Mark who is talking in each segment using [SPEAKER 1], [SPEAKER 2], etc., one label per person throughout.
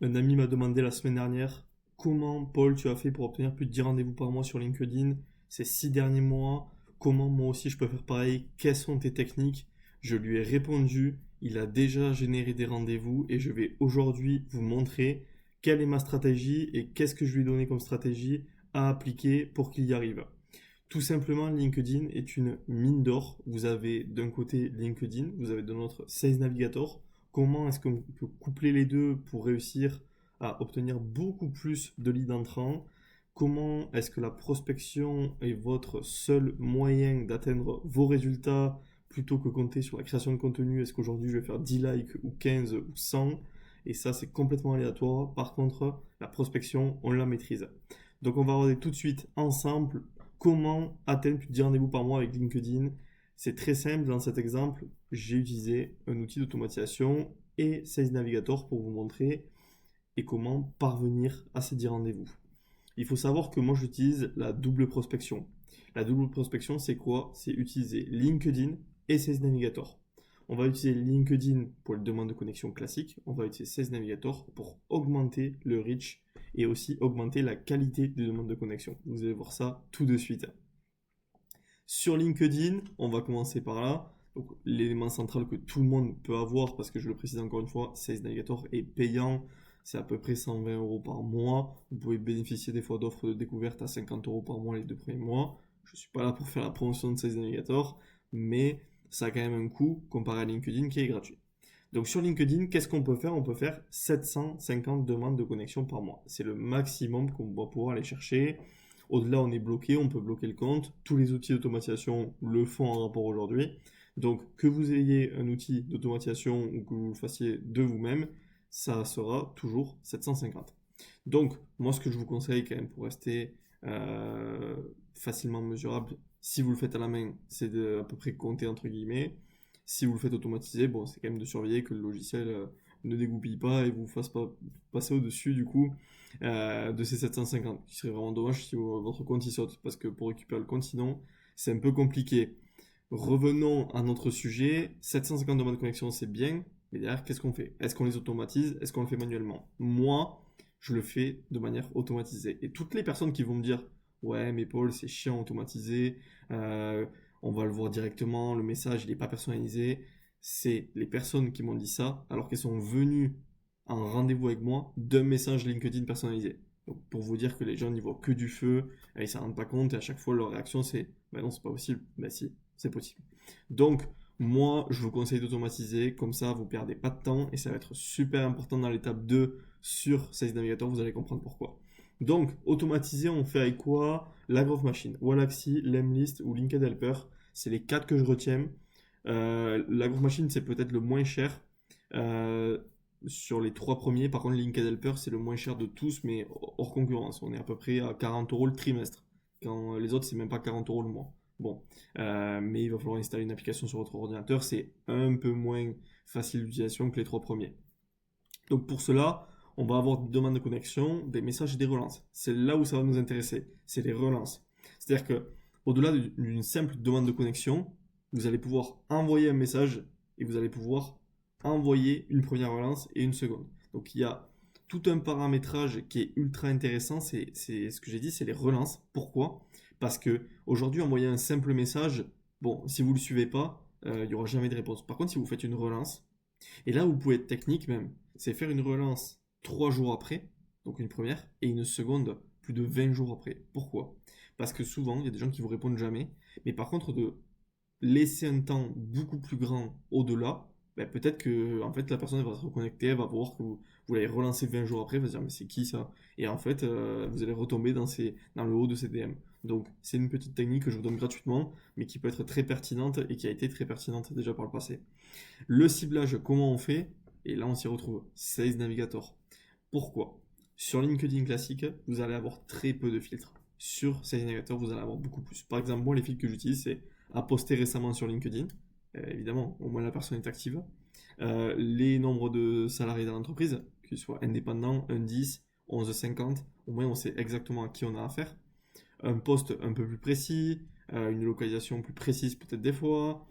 [SPEAKER 1] Un ami m'a demandé la semaine dernière comment, Paul, tu as fait pour obtenir plus de 10 rendez-vous par mois sur LinkedIn ces 6 derniers mois. Comment moi aussi je peux faire pareil? Quelles sont tes techniques? Je lui ai répondu. Il a déjà généré des rendez-vous et je vais aujourd'hui vous montrer quelle est ma stratégie et qu'est-ce que je lui ai donné comme stratégie à appliquer pour qu'il y arrive. Tout simplement, LinkedIn est une mine d'or. Vous avez d'un côté LinkedIn, vous avez de l'autre Sales Navigator. Comment est-ce qu'on peut coupler les deux pour réussir à obtenir beaucoup plus de leads entrants? Comment est-ce que la prospection est votre seul moyen d'atteindre vos résultats plutôt que compter sur la création de contenu? Est-ce qu'aujourd'hui je vais faire 10 likes ou 15 ou 100? Et ça, c'est complètement aléatoire. Par contre, la prospection, on la maîtrise. Donc, on va regarder tout de suite ensemble comment atteindre plus de 10 rendez-vous par mois avec LinkedIn. C'est très simple. Dans cet exemple, j'ai utilisé un outil d'automatisation et Sales Navigator pour vous montrer et comment parvenir à ces 10 rendez-vous. Il faut savoir que moi, j'utilise la double prospection. La double prospection, c'est quoi? C'est utiliser LinkedIn et Sales Navigator. On va utiliser LinkedIn pour les demandes de connexion classiques. On va utiliser Sales Navigator pour augmenter le reach et aussi augmenter la qualité des demandes de connexion. Vous allez voir ça tout de suite. Sur LinkedIn, on va commencer par là. Donc, l'élément central que tout le monde peut avoir, parce que je le précise encore une fois, Sales Navigator est payant. C'est à peu près 120 euros par mois. Vous pouvez bénéficier des fois d'offres de découverte à 50 euros par mois les 2 premiers mois. Je ne suis pas là pour faire la promotion de Sales Navigator, mais ça a quand même un coût comparé à LinkedIn qui est gratuit. Donc sur LinkedIn, qu'est-ce qu'on peut faire? On peut faire 750 demandes de connexion par mois. C'est le maximum qu'on va pouvoir aller chercher. Au-delà, on est bloqué, on peut bloquer le compte. Tous les outils d'automatisation le font en rapport aujourd'hui. Donc que vous ayez un outil d'automatisation ou que vous le fassiez de vous-même, ça sera toujours 750. Donc moi ce que je vous conseille quand même pour rester facilement mesurable, si vous le faites à la main, c'est de à peu près compter entre guillemets. Si vous le faites automatiser, bon, c'est quand même de surveiller que le logiciel ne dégoupille pas et vous fasse pas passer au-dessus du coup de ces 750. Ce serait vraiment dommage si votre compte y saute parce que pour récupérer le compte, sinon, c'est un peu compliqué. Revenons à notre sujet. 750 demandes de connexion, c'est bien, mais derrière, qu'est-ce qu'on fait? Est-ce qu'on les automatise? Est-ce qu'on le fait manuellement? Moi, je le fais de manière automatisée. Et toutes les personnes qui vont me dire, ouais, mais Paul, c'est chiant automatisé, euh, on va le voir directement, le message, il n'est pas personnalisé. C'est les personnes qui m'ont dit ça, alors qu'elles sont venues à un rendez-vous avec moi d'un message LinkedIn personnalisé. Donc, pour vous dire que les gens n'y voient que du feu, et ils ne s'en rendent pas compte, et à chaque fois leur réaction c'est bah non, c'est pas possible. Bah si, c'est possible. Donc, moi, je vous conseille d'automatiser, comme ça vous perdez pas de temps, et ça va être super important dans l'étape 2 sur Sales Navigator, vous allez comprendre pourquoi. Donc, automatiser, on fait avec quoi? La Growth Machine, Wallaxy, Lemlist ou Linked Helper. C'est les 4 que je retiens. La Growth Machine, c'est peut-être le moins cher. Euh, sur les 3 premiers, par contre, Linked Helper, c'est le moins cher de tous, mais hors concurrence. On est à peu près à 40 euros le trimestre. Quand les autres, c'est même pas 40 euros le mois. Bon, mais il va falloir installer une application sur votre ordinateur. C'est un peu moins facile d'utilisation que les 3 premiers. Donc pour cela, on va avoir des demandes de connexion, des messages et des relances. C'est là où ça va nous intéresser. C'est les relances. C'est-à-dire que au-delà d'une simple demande de connexion, vous allez pouvoir envoyer un message et vous allez pouvoir envoyer une première relance et une seconde. Donc il y a tout un paramétrage qui est ultra intéressant. C'est ce que j'ai dit, c'est les relances. Pourquoi? Parce que aujourd'hui, envoyer un simple message, bon, si vous ne le suivez pas, il n'y aura jamais de réponse. Par contre, si vous faites une relance, et là où vous pouvez être technique même, c'est faire une relance 3 jours après, donc une première, et une seconde plus de 20 jours après. Pourquoi? Parce que souvent, il y a des gens qui vous répondent jamais, mais par contre, de laisser un temps beaucoup plus grand au-delà, ben peut-être que en fait, la personne va se reconnecter, elle va voir que vous l'avez relancé 20 jours après, elle va se dire mais c'est qui ça? Et en fait, vous allez retomber dans le haut de ces DM. Donc c'est une petite technique que je vous donne gratuitement, mais qui peut être très pertinente et qui a été très pertinente déjà par le passé. Le ciblage, comment on fait? Et là, on s'y retrouve. Sales Navigator. Pourquoi? Sur LinkedIn classique, vous allez avoir très peu de filtres. Sur Sales Navigator, vous allez avoir beaucoup plus. Par exemple, moi, les filtres que j'utilise, c'est à poster récemment sur LinkedIn. Évidemment, au moins la personne est active. Les nombres de salariés dans l'entreprise, qu'ils soient indépendants, un 10, 11, 50. Au moins, on sait exactement à qui on a affaire. Un poste un peu plus précis, une localisation plus précise peut-être des fois,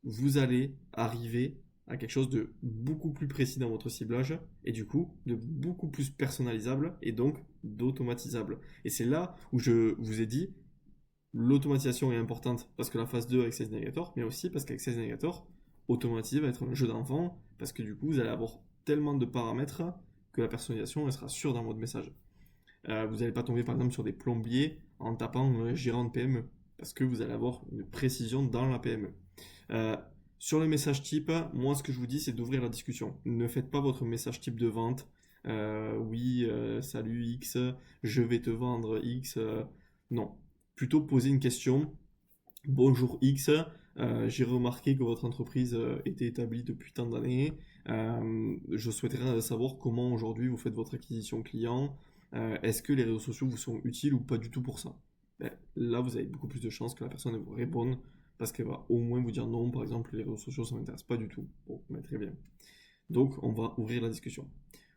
[SPEAKER 1] vous allez arriver à quelque chose de beaucoup plus précis dans votre ciblage et du coup de beaucoup plus personnalisable et donc d'automatisable. Et c'est là où je vous ai dit l'automatisation est importante parce que la phase 2 avec Sales Navigator, mais aussi parce qu'avec Sales Navigator, automatiser va être un jeu d'enfant parce que du coup vous allez avoir tellement de paramètres que la personnalisation elle sera sûre dans votre message. Vous n'allez pas tomber par exemple sur des plombiers en tapant gérant de PME parce que vous allez avoir une précision dans la PME. Euh, sur le message type, moi ce que je vous dis c'est d'ouvrir la discussion. Ne faites pas votre message type de vente. Oui, salut X, je vais te vendre X. Non, plutôt poser une question. Bonjour X, j'ai remarqué que votre entreprise était établie depuis tant d'années. Je souhaiterais savoir comment aujourd'hui vous faites votre acquisition client. Est-ce que les réseaux sociaux vous sont utiles ou pas du tout pour ça? Ben, là, vous avez beaucoup plus de chances que la personne vous réponde parce qu'elle va au moins vous dire non. Par exemple, les réseaux sociaux, ça ne m'intéresse pas du tout. Bon, ben, très bien. Donc, on va ouvrir la discussion.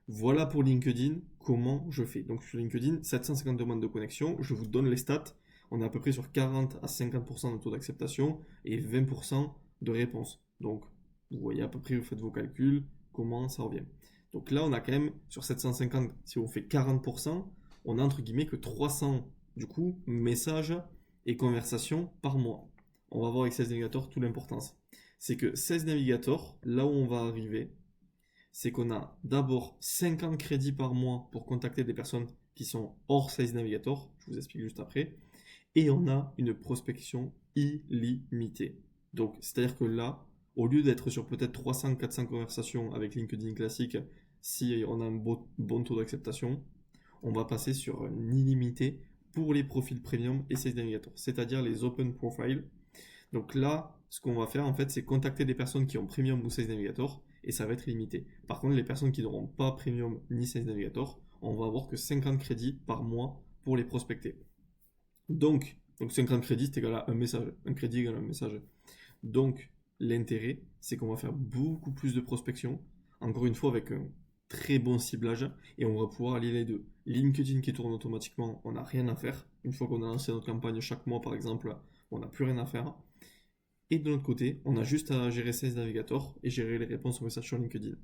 [SPEAKER 1] Voilà pour LinkedIn, comment je fais. Donc sur LinkedIn, 750 demandes de connexion, je vous donne les stats. On est à peu près sur 40 à 50% de taux d'acceptation et 20% de réponse. Donc vous voyez à peu près, vous faites vos calculs, comment ça revient. Donc là, on a quand même sur 750, si on fait 40%, on a entre guillemets que 300 du coup messages et conversations par mois. On va voir avec Sales Navigator toute l'importance. C'est que Sales Navigator, là où on va arriver, c'est qu'on a d'abord 50 crédits par mois pour contacter des personnes qui sont hors Sales Navigator, je vous explique juste après, et on a une prospection illimitée. Donc, c'est-à-dire que là, au lieu d'être sur peut-être 300-400 conversations avec LinkedIn classique, si on a un bon taux d'acceptation, on va passer sur un illimité pour les profils premium et Sales Navigator, c'est-à-dire les open profile. Donc là, ce qu'on va faire en fait, c'est contacter des personnes qui ont Premium ou Sales Navigator et ça va être limité. Par contre, les personnes qui n'auront pas Premium ni Sales Navigator, on va avoir que 50 crédits par mois pour les prospecter. Donc 50 crédits, c'est égal à un message. Un crédit égale un message. Donc, l'intérêt, c'est qu'on va faire beaucoup plus de prospection, encore une fois avec un très bon ciblage, et on va pouvoir allier les deux. LinkedIn qui tourne automatiquement, on n'a rien à faire. Une fois qu'on a lancé notre campagne chaque mois, par exemple, on n'a plus rien à faire. Et de l'autre côté, on a juste à gérer Sales Navigator et gérer les réponses aux messages sur LinkedIn.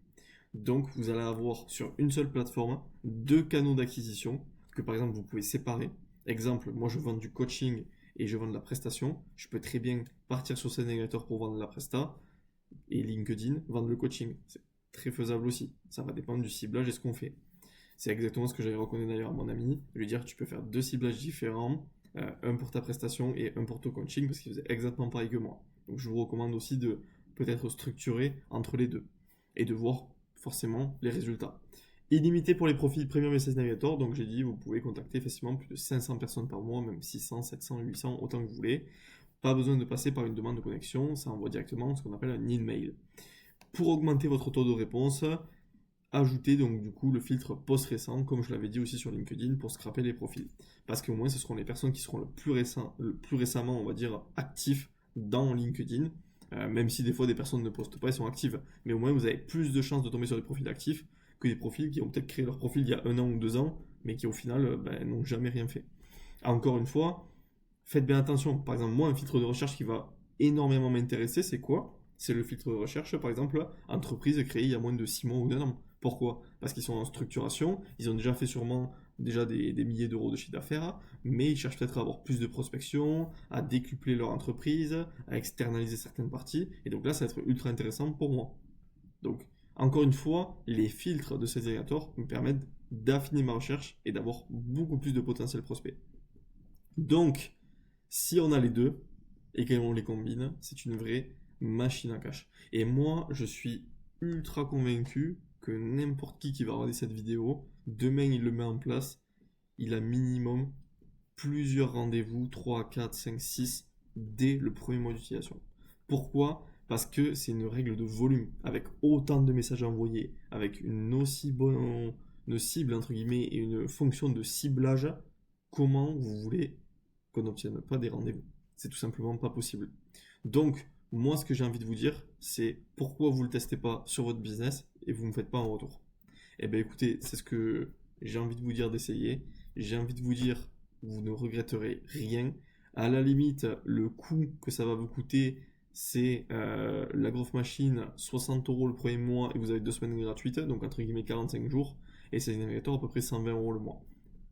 [SPEAKER 1] Donc, vous allez avoir sur une seule plateforme deux canaux d'acquisition que par exemple vous pouvez séparer. Exemple, moi je vends du coaching et je vends de la prestation. Je peux très bien partir sur Sales Navigator pour vendre la presta et LinkedIn vendre le coaching. C'est très faisable aussi. Ça va dépendre du ciblage et ce qu'on fait. C'est exactement ce que j'avais reconnu d'ailleurs à mon ami, de lui dire tu peux faire deux ciblages différents, un pour ta prestation et un pour ton coaching parce qu'il faisait exactement pareil que moi. Donc je vous recommande aussi de peut-être structurer entre les deux et de voir forcément les résultats. Illimité pour les profils Premium et Sales Navigator, donc j'ai dit vous pouvez contacter facilement plus de 500 personnes par mois, même 600, 700, 800, autant que vous voulez. Pas besoin de passer par une demande de connexion, ça envoie directement ce qu'on appelle un email. Pour augmenter votre taux de réponse, ajoutez donc du coup le filtre post récent, comme je l'avais dit aussi sur LinkedIn, pour scraper les profils. Parce qu'au moins ce seront les personnes qui seront le plus récemment, on va dire, actifs dans LinkedIn. Même si des fois des personnes ne postent pas, elles sont actives. Mais au moins vous avez plus de chances de tomber sur des profils actifs que des profils qui ont peut-être créé leur profil il y a 1 an ou 2 ans, mais qui au final n'ont jamais rien fait. Encore une fois, faites bien attention. Par exemple, moi, un filtre de recherche qui va énormément m'intéresser, c'est quoi? C'est le filtre de recherche, par exemple, entreprise créée il y a moins de 6 mois ou d'1 an. Pourquoi? Parce qu'ils sont en structuration, ils ont déjà fait sûrement déjà des milliers d'euros de chiffre d'affaires, mais ils cherchent peut-être à avoir plus de prospection, à décupler leur entreprise, à externaliser certaines parties, et donc là, ça va être ultra intéressant pour moi. Donc, encore une fois, les filtres de ces agrégateurs me permettent d'affiner ma recherche et d'avoir beaucoup plus de potentiel prospect. Donc, si on a les deux et qu'on les combine, c'est une vraie machine à cash. Et moi, je suis ultra convaincu que n'importe qui va regarder cette vidéo, demain il le met en place, il a minimum plusieurs rendez-vous, 3, 4, 5, 6, dès le premier mois d'utilisation. Pourquoi? Parce que c'est une règle de volume. Avec autant de messages envoyés, avec une aussi bonne cible, entre guillemets, et une fonction de ciblage, comment vous voulez qu'on n'obtienne pas des rendez-vous? C'est tout simplement pas possible. Donc, moi, ce que j'ai envie de vous dire, c'est pourquoi vous ne le testez pas sur votre business et vous ne me faites pas un retour. Eh bien, écoutez, c'est ce que j'ai envie de vous dire d'essayer. J'ai envie de vous dire, vous ne regretterez rien. À la limite, le coût que ça va vous coûter, c'est la Growth Machine, 60 euros le premier mois et vous avez 2 semaines gratuites, donc entre guillemets 45 jours, et Sales Navigator à peu près 120 euros le mois.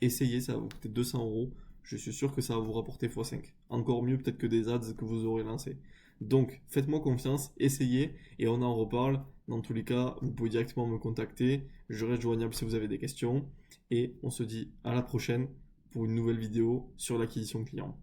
[SPEAKER 1] Essayez, ça va vous coûter 200 euros, je suis sûr que ça va vous rapporter x5. Encore mieux peut-être que des ads que vous aurez lancés. Donc faites-moi confiance, essayez, et on en reparle. Dans tous les cas, vous pouvez directement me contacter, je reste joignable si vous avez des questions, et on se dit à la prochaine pour une nouvelle vidéo sur l'acquisition client.